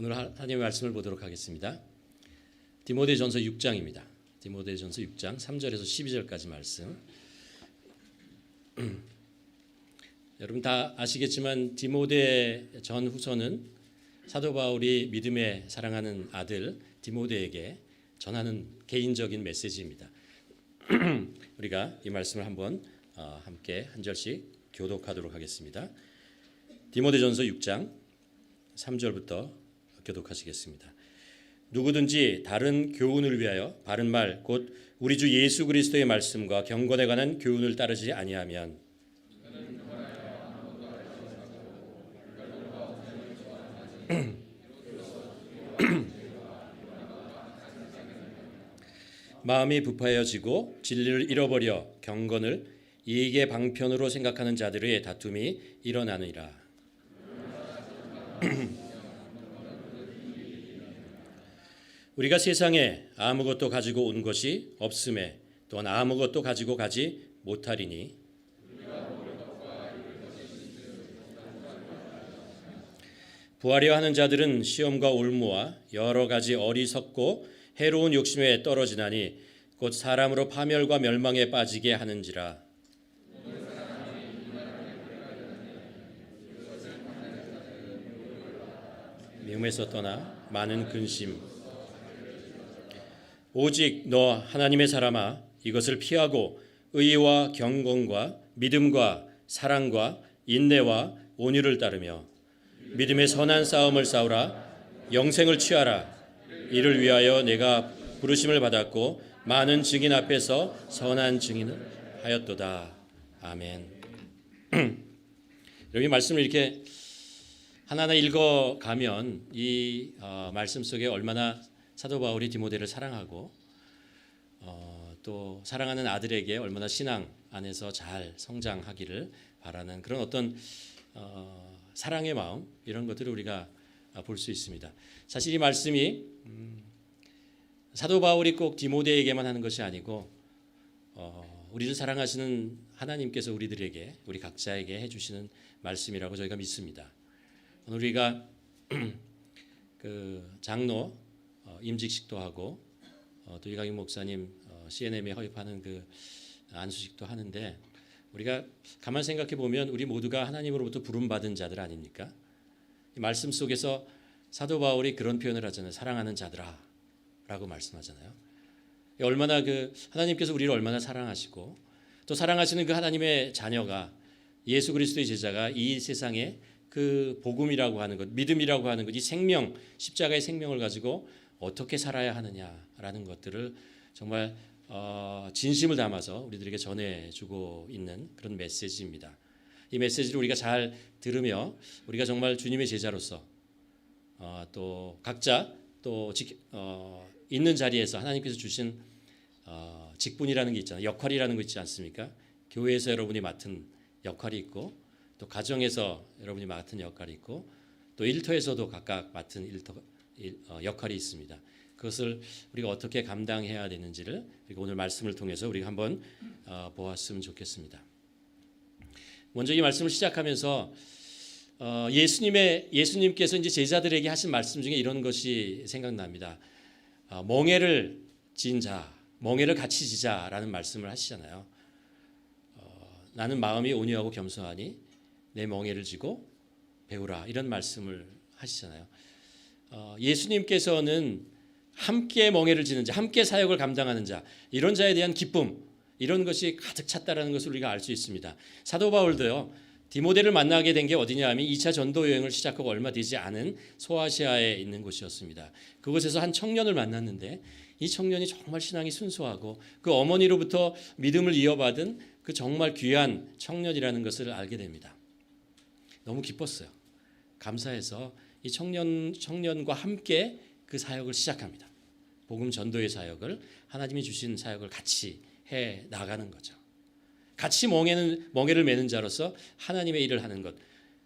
오늘 하나님의 말씀을 보도록 하겠습니다. 디모데전서 6장입니다. 디모데전서 6장 3절에서 12절까지 말씀. 여러분 다 아시겠지만 디모데 전 후서는 사도 바울이 믿음에 사랑하는 아들 디모데에게 전하는 개인적인 메시지입니다. 우리가 이 말씀을 한번 함께 한 절씩 교독하도록 하겠습니다. 디모데전서 6장 3절부터 교독하시겠습니다. 누구든지 다른 교훈을 위하여 바른 말 곧 우리 주 예수 그리스도의 말씀과 경건에 관한 교훈을 따르지 아니하면 마음이 부패해지고 진리를 잃어버려 경건을 이익의 방편으로 생각하는 자들의 다툼이 일어나느니라. 우리가 세상에 아무것도 가지고 온 것이 없음에 또한 아무것도 가지고 가지 못하리니 부하려 하는 자들은 시험과 올무와 여러 가지 어리석고 해로운 욕심에 떨어지나니 곧 사람으로 파멸과 멸망에 빠지게 하는지라. 미움에서 떠나 많은 근심 오직 너 하나님의 사람아 이것을 피하고 의와 경건과 믿음과 사랑과 인내와 온유를 따르며 믿음의 선한 싸움을 싸우라. 영생을 취하라. 이를 위하여 내가 부르심을 받았고 많은 증인 앞에서 선한 증인을 하였도다. 아멘. 여러분 이 말씀을 이렇게 하나하나 읽어가면 이 말씀 속에 얼마나 사도 바울이 디모데를 사랑하고 또 사랑하는 아들에게 얼마나 신앙 안에서 잘 성장하기를 바라는 그런 어떤 사랑의 마음 이런 것들을 우리가 볼 수 있습니다. 사실 이 말씀이 사도 바울이 꼭 디모데에게만 하는 것이 아니고 우리를 사랑하시는 하나님께서 우리들에게 우리 각자에게 해주시는 말씀이라고 저희가 믿습니다. 오늘 우리가 그 장로 임직식도 하고 또 이강인 목사님 CNM에 허입하는 그 안수식도 하는데 우리가 가만 생각해 보면 우리 모두가 하나님으로부터 부름받은 자들 아닙니까? 이 말씀 속에서 사도 바울이 그런 표현을 하잖아요. 사랑하는 자들아라고 말씀하잖아요. 얼마나 그 하나님께서 우리를 얼마나 사랑하시고 또 사랑하시는 그 하나님의 자녀가 예수 그리스도의 제자가 이 세상에 그 복음이라고 하는 것, 믿음이라고 하는 것, 이 생명, 십자가의 생명을 가지고 어떻게 살아야 하느냐라는 것들을 정말 진심을 담아서 우리들에게 전해주고 있는 그런 메시지입니다. 이 메시지를 우리가 잘 들으며 우리가 정말 주님의 제자로서 또 각자 또 있는 자리에서 하나님께서 주신 직분이라는 게 있잖아요. 역할이라는 거 있지 않습니까? 교회에서 여러분이 맡은 역할이 있고 또 가정에서 여러분이 맡은 역할이 있고 또 일터에서도 각각 맡은 역할이 있습니다. 그것을 우리가 어떻게 감당해야 되는지를 오늘 말씀을 통해서 우리가 한번 보았으면 좋겠습니다. 먼저 이 말씀을 시작하면서 예수님께서 이제 제자들에게 하신 말씀 중에 이런 것이 생각납니다. 멍에를 진 자, 멍에를 같이 지자라는 말씀을 하시잖아요. 나는 마음이 온유하고 겸손하니 내 멍에를 지고 배우라 이런 말씀을 하시잖아요. 예수님께서는 함께 멍에를 지는 자, 함께 사역을 감당하는 자, 이런 자에 대한 기쁨, 이런 것이 가득 찼다라는 것을 우리가 알 수 있습니다. 사도 바울도요, 디모데를 만나게 된 게 어디냐 하면 2차 전도 여행을 시작하고 얼마 되지 않은 소아시아에 있는 곳이었습니다. 그곳에서 한 청년을 만났는데 이 청년이 정말 신앙이 순수하고 그 어머니로부터 믿음을 이어받은 그 정말 귀한 청년이라는 것을 알게 됩니다. 너무 기뻤어요. 감사해서 이 청년과 함께 그 사역을 시작합니다. 복음 전도의 사역을 하나님이 주신 사역을 같이 해 나가는 거죠. 같이 멍에를 매는 자로서 하나님의 일을 하는 것.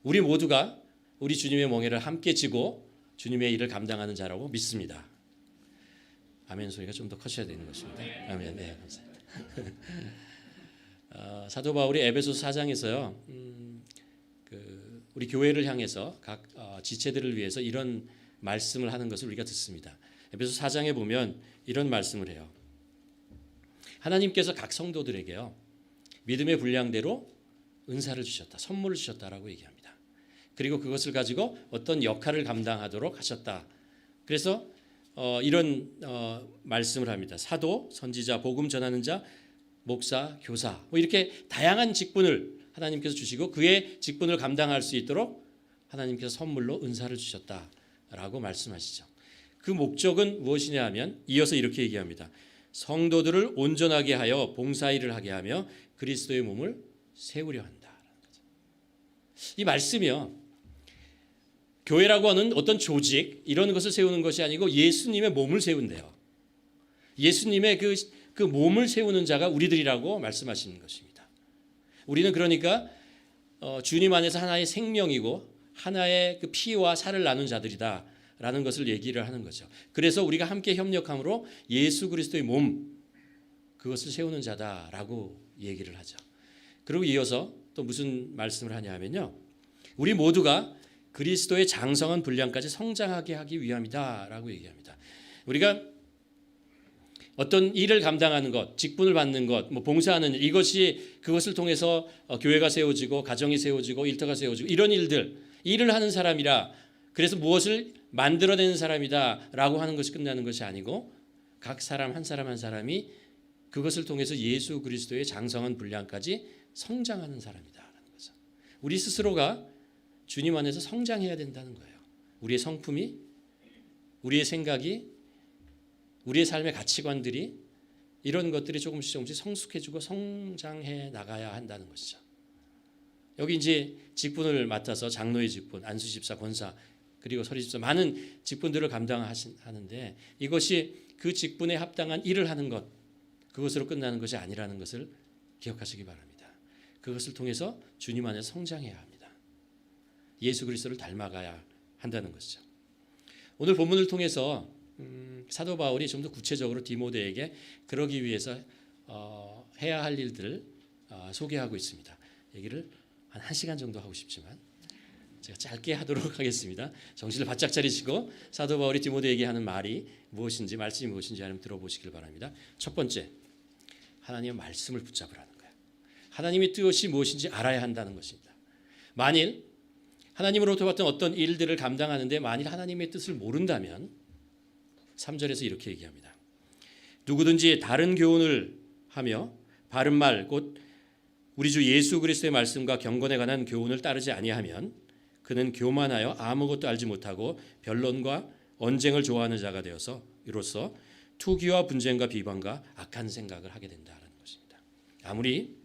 우리 모두가 우리 주님의 멍에를 함께 지고 주님의 일을 감당하는 자라고 믿습니다. 아멘 소리가 좀 더 커져야 되는 것입니다. 아멘. 네, 감사합니다. 사도 바울이 에베소서 4장에서요. 우리 교회를 향해서 각 지체들을 위해서 이런 말씀을 하는 것을 우리가 듣습니다. 에베소 4장에 보면 이런 말씀을 해요. 하나님께서 각 성도들에게요, 믿음의 분량대로 은사를 주셨다, 선물을 주셨다라고 얘기합니다. 그리고 그것을 가지고 어떤 역할을 감당하도록 하셨다. 그래서 이런 말씀을 합니다. 사도, 선지자, 복음 전하는 자, 목사, 교사, 뭐 이렇게 다양한 직분을 하나님께서 주시고 그의 직분을 감당할 수 있도록 하나님께서 선물로 은사를 주셨다라고 말씀하시죠. 그 목적은 무엇이냐 하면 이어서 이렇게 얘기합니다. 성도들을 온전하게 하여 봉사일을 하게 하며 그리스도의 몸을 세우려 한다. 이 말씀이요, 교회라고 하는 어떤 조직 이런 것을 세우는 것이 아니고 예수님의 몸을 세운대요. 예수님의 그 몸을 세우는 자가 우리들이라고 말씀하시는 것입니다. 우리는 그러니까 주님 안에서 하나의 생명이고 하나의 그 피와 살을 나눈 자들이다라는 것을 얘기를 하는 거죠. 그래서 우리가 함께 협력함으로 예수 그리스도의 몸, 그것을 세우는 자다라고 얘기를 하죠. 그리고 이어서 또 무슨 말씀을 하냐 하면요, 우리 모두가 그리스도의 장성한 분량까지 성장하게 하기 위함이다라고 얘기합니다. 우리가 어떤 일을 감당하는 것, 직분을 받는 것, 뭐 봉사하는 일, 이것이 그것을 통해서 교회가 세워지고 가정이 세워지고 일터가 세워지고 이런 일을 하는 사람이라, 그래서 무엇을 만들어내는 사람이다라고 하는 것이 끝나는 것이 아니고 각 사람 한 사람 한 사람이 그것을 통해서 예수 그리스도의 장성한 분량까지 성장하는 사람이다라는 거죠. 우리 스스로가 주님 안에서 성장해야 된다는 거예요. 우리의 성품이, 우리의 생각이, 우리의 삶의 가치관들이, 이런 것들이 조금씩 성숙해지고 성장해 나가야 한다는 것이죠. 여기 이제 직분을 맡아서 장로의 직분, 안수집사, 권사, 그리고 서리집사, 많은 직분들을 감당하는데 이것이 그 직분에 합당한 일을 하는 것, 그것으로 끝나는 것이 아니라는 것을 기억하시기 바랍니다. 그것을 통해서 주님 안에 성장해야 합니다. 예수 그리스도를 닮아가야 한다는 것이죠. 오늘 본문을 통해서 사도 바울이 좀 더 구체적으로 디모데에게 그러기 위해서 해야 할 일들을 소개하고 있습니다. 얘기를 한 1시간 정도 하고 싶지만 제가 짧게 하도록 하겠습니다. 정신을 바짝 차리시고 사도 바울이 디모데에게 하는 말이 무엇인지, 말씀이 무엇인지 한번 들어보시길 바랍니다. 첫 번째, 하나님의 말씀을 붙잡으라는 거예요. 하나님의 뜻이 무엇인지 알아야 한다는 것입니다. 만일 하나님으로부터 받던 어떤 일들을 감당하는데 만일 하나님의 뜻을 모른다면 3절에서 이렇게 얘기합니다. 누구든지 다른 교훈을 하며 바른 말, 곧 우리 주 예수 그리스도의 말씀과 경건에 관한 교훈을 따르지 아니하면 그는 교만하여 아무것도 알지 못하고 변론과 언쟁을 좋아하는 자가 되어서 이로써 투기와 분쟁과 비방과 악한 생각을 하게 된다는 것입니다. 아무리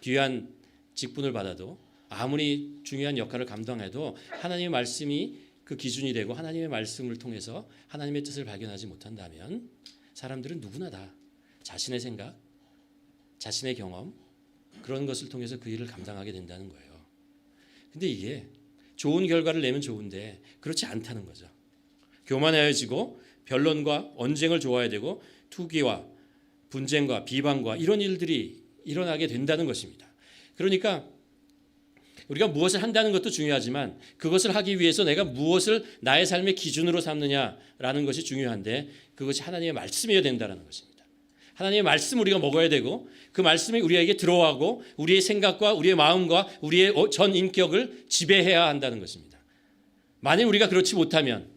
귀한 직분을 받아도, 아무리 중요한 역할을 감당해도 하나님의 말씀이 그 기준이 되고 하나님의 말씀을 통해서 하나님의 뜻을 발견하지 못한다면 사람들은 누구나 다 자신의 생각, 자신의 경험, 그런 것을 통해서 그 일을 감당하게 된다는 거예요. 근데 이게 좋은 결과를 내면 좋은데 그렇지 않다는 거죠. 교만해지고 변론과 언쟁을 좋아해야 되고 투기와 분쟁과 비방과 이런 일들이 일어나게 된다는 것입니다. 그러니까 우리가 무엇을 한다는 것도 중요하지만 그것을 하기 위해서 내가 무엇을 나의 삶의 기준으로 삼느냐라는 것이 중요한데 그것이 하나님의 말씀이어야 된다는 것입니다. 하나님의 말씀 우리가 먹어야 되고 그 말씀이 우리에게 들어가고 우리의 생각과 우리의 마음과 우리의 전 인격을 지배해야 한다는 것입니다. 만일 우리가 그렇지 못하면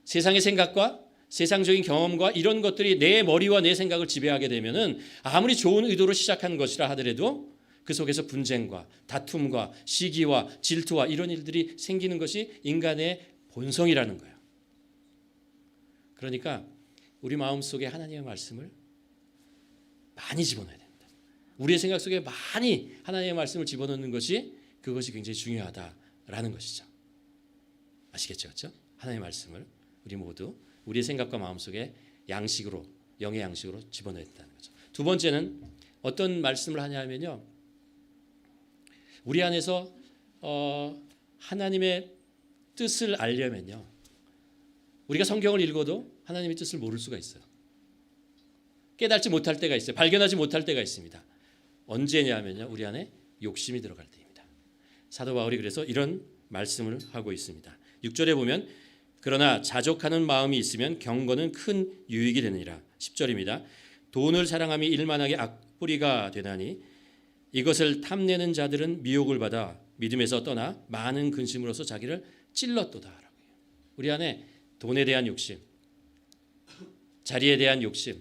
세상의 생각과 세상적인 경험과 이런 것들이 내 머리와 내 생각을 지배하게 되면은 아무리 좋은 의도로 시작한 것이라 하더라도 그 속에서 분쟁과 다툼과 시기와 질투와 이런 일들이 생기는 것이 인간의 본성이라는 거예요. 그러니까 우리 마음속에 하나님의 말씀을 많이 집어넣어야 됩니다. 우리의 생각 속에 많이 하나님의 말씀을 집어넣는 것이 그것이 굉장히 중요하다라는 것이죠. 아시겠죠? 그렇죠? 하나님의 말씀을 우리 모두 우리의 생각과 마음 속에 양식으로, 영의 양식으로 집어넣어야 된다는 거죠. 두 번째는 어떤 말씀을 하냐 하면요, 우리 안에서 하나님의 뜻을 알려면요, 우리가 성경을 읽어도 하나님의 뜻을 모를 수가 있어요. 깨닫지 못할 때가 있어요. 발견하지 못할 때가 있습니다. 언제냐면요, 우리 안에 욕심이 들어갈 때입니다. 사도 바울이 그래서 이런 말씀을 하고 있습니다. 6절에 보면 그러나 자족하는 마음이 있으면 경건은 큰 유익이 되느니라. 10절입니다. 돈을 사랑함이 일만하게 악뿌리가 되나니 이것을 탐내는 자들은 미혹을 받아 믿음에서 떠나 많은 근심으로서 자기를 찔렀도다. 우리 안에 돈에 대한 욕심, 자리에 대한 욕심,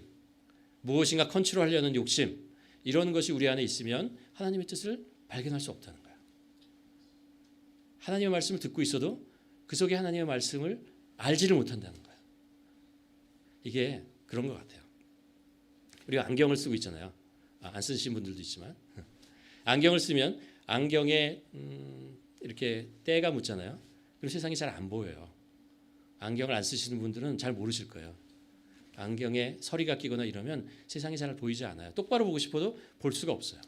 무엇인가 컨트롤하려는 욕심, 이런 것이 우리 안에 있으면 하나님의 뜻을 발견할 수 없다는 거예요. 하나님의 말씀을 듣고 있어도 그 속에 하나님의 말씀을 알지를 못한다는 거예요. 이게 그런 것 같아요. 우리가 안경을 쓰고 있잖아요. 안 쓰신 분들도 있지만 안경을 쓰면 안경에 이렇게 때가 묻잖아요. 그리고 세상이 잘 안 보여요. 안경을 안 쓰시는 분들은 잘 모르실 거예요. 안경에 서리가 끼거나 이러면 세상이 잘 보이지 않아요. 똑바로 보고 싶어도 볼 수가 없어요.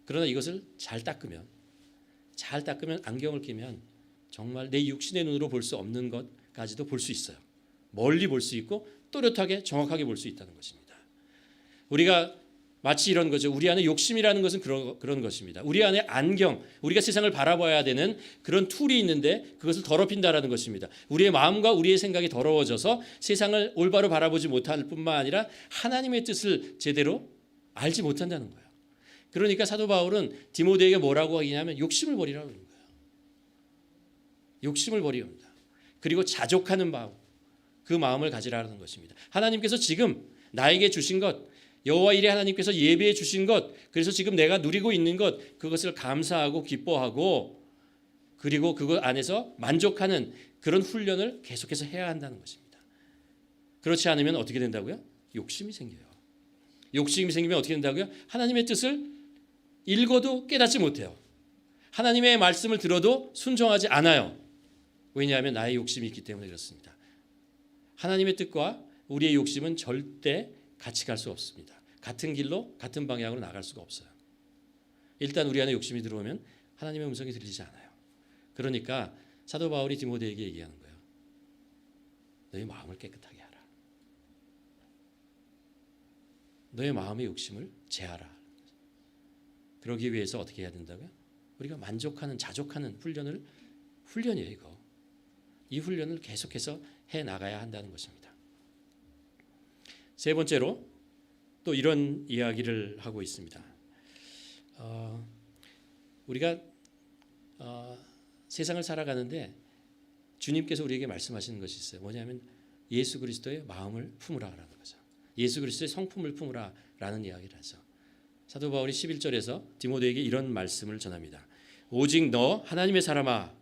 그러나 이것을 잘 닦으면 안경을 끼면 정말 내 육신의 눈으로 볼 수 없는 것까지도 볼 수 있어요. 멀리 볼 수 있고 또렷하게 정확하게 볼 수 있다는 것입니다. 우리가 마치 이런 거죠. 우리 안에 욕심이라는 것은 그런 것입니다. 우리 안에 안경, 우리가 세상을 바라봐야 되는 그런 툴이 있는데 그것을 더럽힌다라는 것입니다. 우리의 마음과 우리의 생각이 더러워져서 세상을 올바로 바라보지 못할 뿐만 아니라 하나님의 뜻을 제대로 알지 못한다는 거예요. 그러니까 사도 바울은 디모데에게 뭐라고 하냐면 욕심을 버리라고 하는 거예요. 욕심을 버리라 합니다. 그리고 자족하는 마음, 그 마음을 가지라는 것입니다. 하나님께서 지금 나에게 주신 것, 여호와 이레 하나님께서 예배해 주신 것, 그래서 지금 내가 누리고 있는 것, 그것을 감사하고 기뻐하고 그리고 그것 안에서 만족하는 그런 훈련을 계속해서 해야 한다는 것입니다. 그렇지 않으면 어떻게 된다고요? 욕심이 생겨요. 욕심이 생기면 어떻게 된다고요? 하나님의 뜻을 읽어도 깨닫지 못해요. 하나님의 말씀을 들어도 순종하지 않아요. 왜냐하면 나의 욕심이 있기 때문에 그렇습니다. 하나님의 뜻과 우리의 욕심은 절대 같이 갈 수 없습니다. 같은 길로 같은 방향으로 나갈 수가 없어요. 일단 우리 안에 욕심이 들어오면 하나님의 음성이 들리지 않아요. 그러니까 사도 바울이 디모데에게 얘기하는 거예요. 너의 마음을 깨끗하게 하라. 너의 마음의 욕심을 제하라. 그러기 위해서 어떻게 해야 된다고요? 우리가 만족하는, 자족하는 훈련이에요. 이거. 이 훈련을 계속해서 해 나가야 한다는 것입니다. 세 번째로 또 이런 이야기를 하고 있습니다. 우리가 세상을 살아가는데 주님께서 우리에게 말씀하시는 것이 있어요. 뭐냐면 예수 그리스도의 마음을 품으라라는 거죠. 예수 그리스도의 성품을 품으라라는 이야기를 하죠. 사도 바울이 11절에서 디모데에게 이런 말씀을 전합니다. 오직 너 하나님의 사람아,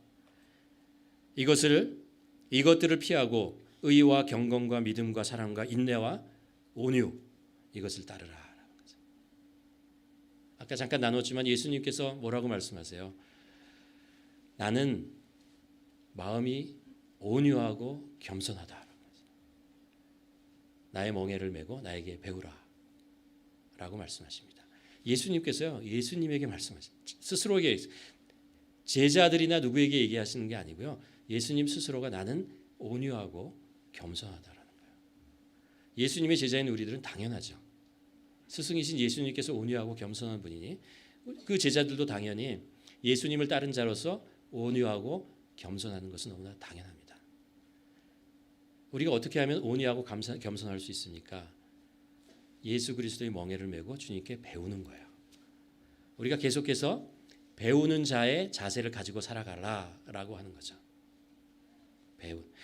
이것들을 피하고 의와 경건과 믿음과 사랑과 인내와 온유, 이것을 따르라. 아까 잠깐 나눴지만 예수님께서 뭐라고 말씀하세요? 나는 마음이 온유하고 겸손하다. 나의 멍에를 메고 나에게 배우라 라고 말씀하십니다. 예수님께서요, 예수님에게 말씀하십니다. 스스로에게, 제자들이나 누구에게 얘기하시는 게 아니고요, 예수님 스스로가 나는 온유하고 겸손하다라는 거예요. 예수님의 제자인 우리들은 당연하죠. 스승이신 예수님께서 온유하고 겸손한 분이니 그 제자들도 당연히 예수님을 따른 자로서 온유하고 겸손하는 것은 너무나 당연합니다. 우리가 어떻게 하면 온유하고 겸손할 수 있습니까? 예수 그리스도의 멍에를 메고 주님께 배우는 거예요. 우리가 계속해서 배우는 자의 자세를 가지고 살아가라라고 하는 거죠.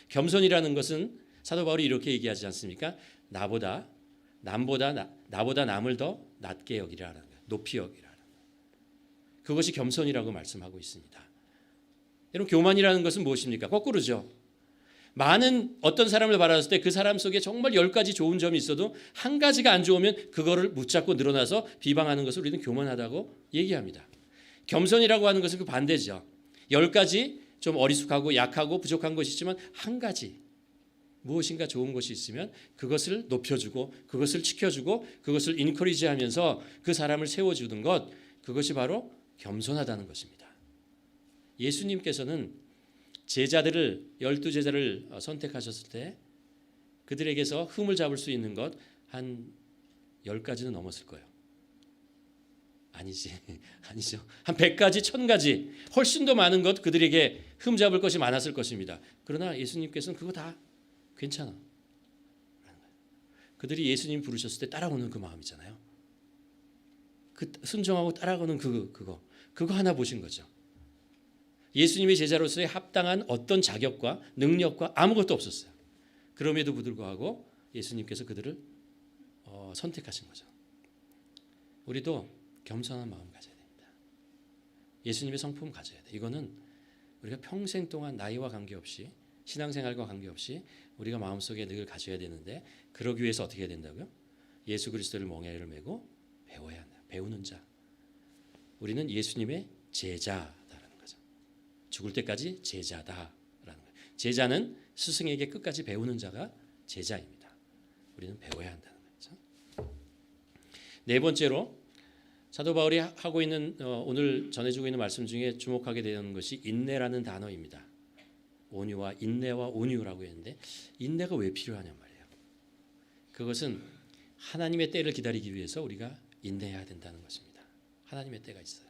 겸손이라는 것은 사도 바울이 이렇게 얘기하지 않습니까? 나보다 남을 더 낮게 여기라는 거예요. 높이 여기라는 거예요. 그것이 겸손이라고 말씀하고 있습니다. 여러분, 교만이라는 것은 무엇입니까? 거꾸로죠. 많은 어떤 사람을 바라봤을 때 그 사람 속에 정말 10가지 좋은 점이 있어도 한 가지가 안 좋으면 그거를 붙잡고 늘어나서 비방하는 것을 우리는 교만하다고 얘기합니다. 겸손이라고 하는 것은 그 반대죠. 10가지 좀 어리숙하고 약하고 부족한 것이 있지만 한 가지 무엇인가 좋은 것이 있으면 그것을 높여주고 그것을 지켜주고 그것을 인커리지하면서 그 사람을 세워주는 것, 그것이 바로 겸손하다는 것입니다. 예수님께서는 제자들을 12제자를 선택하셨을 때 그들에게서 흠을 잡을 수 있는 것 한 10가지는 넘었을 거예요. 아니지. 아니죠. 한 100가지, 1000가지 훨씬 더 많은 것 그들에게 흠잡을 것이 많았을 것입니다. 그러나 예수님께서는 그거 다 괜찮아. 그들이 예수님 부르셨을 때 따라오는 그 마음이잖아요. 그 순종하고 따라가는 그거 하나 보신 거죠. 예수님의 제자로서의 합당한 어떤 자격과 능력과 아무것도 없었어요. 그럼에도 불구하고 예수님께서 그들을 선택하신 거죠. 우리도 겸손한 마음 가져야 됩니다. 예수님의 성품 가져야 돼. 이거는 우리가 평생 동안 나이와 관계없이 신앙생활과 관계없이 우리가 마음속에 늘 가져야 되는데 그러기 위해서 어떻게 해야 된다고요? 예수 그리스도를 멍에를 메고 배워야 한다. 배우는 자. 우리는 예수님의 제자다라는 거죠. 죽을 때까지 제자다라는 거예요. 제자는 스승에게 끝까지 배우는 자가 제자입니다. 우리는 배워야 한다는 거죠. 네 번째로 사도 바울이 하고 있는 오늘 전해주고 있는 말씀 중에 주목하게 되는 것이 인내라는 단어입니다. 온유와 인내와 온유라고 했는데 인내가 왜 필요하냔 말이에요. 그것은 하나님의 때를 기다리기 위해서 우리가 인내해야 된다는 것입니다. 하나님의 때가 있어요.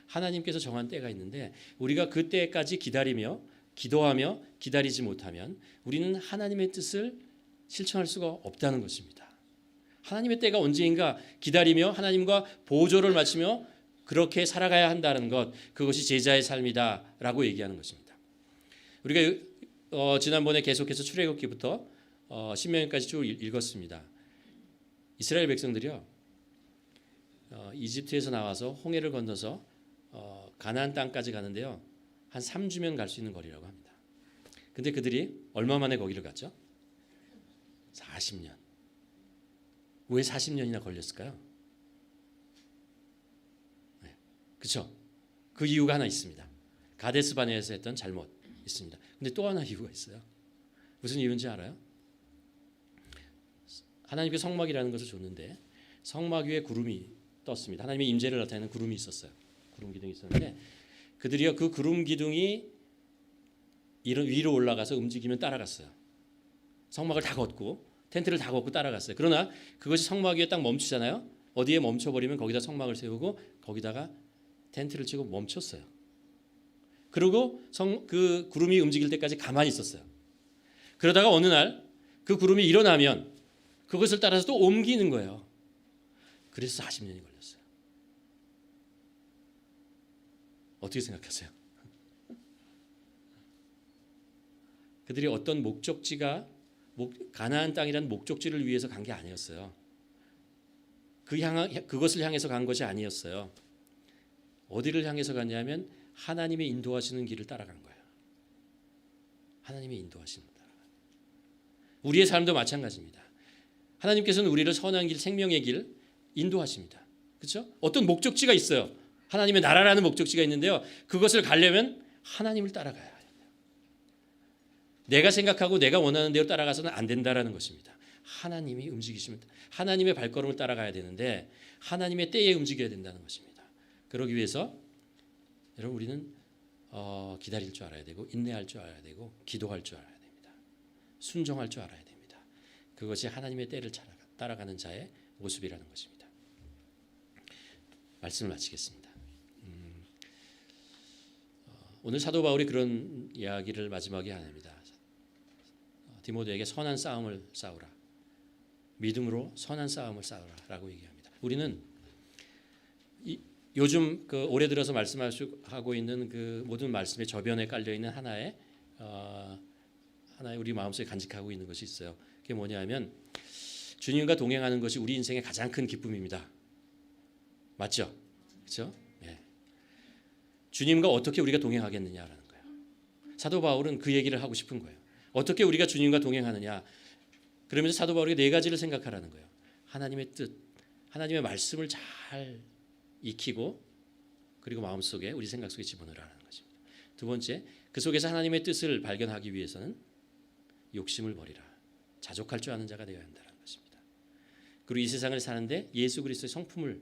하나님께서 정한 때가 있는데 우리가 그 때까지 기다리며 기도하며 기다리지 못하면 우리는 하나님의 뜻을 실천할 수가 없다는 것입니다. 하나님의 때가 언제인가 기다리며 하나님과 보조를 맞추며 그렇게 살아가야 한다는 것, 그것이 제자의 삶이다라고 얘기하는 것입니다. 우리가 지난번에 계속해서 출애굽기부터 신명기까지 쭉 읽었습니다. 이스라엘 백성들이요, 이집트에서 나와서 홍해를 건너서 가나안 땅까지 가는데요, 한 3주면 갈 수 있는 거리라고 합니다. 근데 그들이 얼마 만에 거기를 갔죠? 40년. 왜 40년이나 걸렸을까요? 네, 그렇죠? 그 이유가 하나 있습니다. 가데스 바네아에서 했던 잘못 있습니다. 근데 또 하나 이유가 있어요. 무슨 이유인지 알아요? 하나님께 성막이라는 것을 줬는데 성막 위에 구름이 떴습니다. 하나님의 임재를 나타내는 구름이 있었어요. 구름 기둥이 있었는데 그들이요, 그 구름 기둥이 위로 올라가서 움직이면 따라갔어요. 성막을 다 걷고 텐트를 다 걷고 따라갔어요. 그러나 그것이 성막 위에 딱 멈추잖아요. 어디에 멈춰버리면 거기다 성막을 세우고 거기다가 텐트를 치고 멈췄어요. 그리고 그 구름이 움직일 때까지 가만히 있었어요. 그러다가 어느 날 그 구름이 일어나면 그것을 따라서 또 옮기는 거예요. 그래서 40년이 걸렸어요. 어떻게 생각하세요? 그들이 어떤 목적지가 가나안 땅이라는 목적지를 위해서 간 게 아니었어요. 그것을 향해서 간 것이 아니었어요. 어디를 향해서 갔냐면 하나님의 인도하시는 길을 따라간 거예요. 하나님의 인도하시는 길 따라간 거예요. 우리의 삶도 마찬가지입니다. 하나님께서는 우리를 선한 길, 생명의 길 인도하십니다. 그렇죠? 어떤 목적지가 있어요. 하나님의 나라라는 목적지가 있는데요. 그것을 가려면 하나님을 따라가야 해요. 내가 생각하고 내가 원하는 대로 따라가서는 안 된다라는 것입니다. 하나님이 움직이시면 하나님의 발걸음을 따라가야 되는데 하나님의 때에 움직여야 된다는 것입니다. 그러기 위해서 여러분 우리는 기다릴 줄 알아야 되고 인내할 줄 알아야 되고 기도할 줄 알아야 됩니다. 순종할 줄 알아야 됩니다. 그것이 하나님의 때를 따라가는 자의 모습이라는 것입니다. 말씀을 마치겠습니다. 오늘 사도 바울이 그런 이야기를 마지막에 합니다. 디모데에게 선한 싸움을 싸우라. 믿음으로 선한 싸움을 싸우라라고 얘기합니다. 우리는 요즘 올해 들어서 말씀하고 있는 그 모든 말씀의 저변에 깔려 있는 하나의 우리 마음속에 간직하고 있는 것이 있어요. 그게 뭐냐면 주님과 동행하는 것이 우리 인생의 가장 큰 기쁨입니다. 맞죠? 그렇죠? 네. 주님과 어떻게 우리가 동행하겠느냐라는 거예요. 사도 바울은 그 얘기를 하고 싶은 거예요. 어떻게 우리가 주님과 동행하느냐. 그러면서 사도 바울이 네 가지를 생각하라는 거예요. 하나님의 뜻, 하나님의 말씀을 잘 익히고 그리고 마음속에 우리 생각 속에 집어넣으라는 것입니다. 두 번째, 그 속에서 하나님의 뜻을 발견하기 위해서는 욕심을 버리라. 자족할 줄 아는 자가 되어야 한다는 것입니다. 그리고 이 세상을 사는데 예수 그리스도의 성품을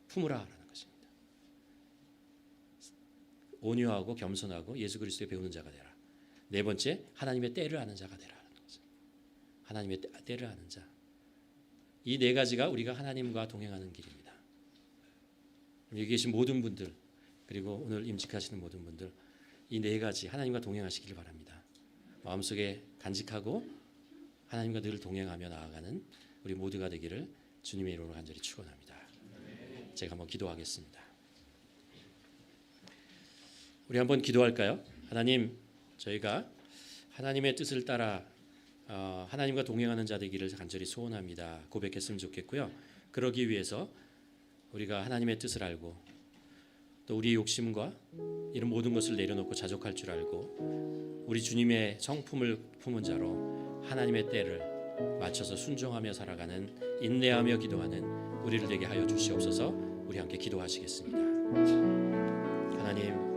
품으라라는 것입니다. 온유하고 겸손하고 예수 그리스도의 배우는 자가 되라. 네 번째, 하나님의 때를 아는 자가 되라는 거죠. 하나님의 때를 아는 자. 이 네 가지가 우리가 하나님과 동행하는 길입니다. 여기 계신 모든 분들 그리고 오늘 임직하시는 모든 분들 이 네 가지 하나님과 동행하시기를 바랍니다. 마음속에 간직하고 하나님과 늘 동행하며 나아가는 우리 모두가 되기를 주님의 이름으로 간절히 축원합니다. 제가 한번 기도하겠습니다. 우리 한번 기도할까요? 하나님, 저희가 하나님의 뜻을 따라 하나님과 동행하는 자 되기를 간절히 소원합니다. 고백했으면 좋겠고요. 그러기 위해서 우리가 하나님의 뜻을 알고 또 우리의 욕심과 이런 모든 것을 내려놓고 자족할 줄 알고 우리 주님의 성품을 품은 자로 하나님의 때를 맞춰서 순종하며 살아가는 인내하며 기도하는 우리를 되게 하여 주시옵소서. 우리 함께 기도하시겠습니다. 하나님,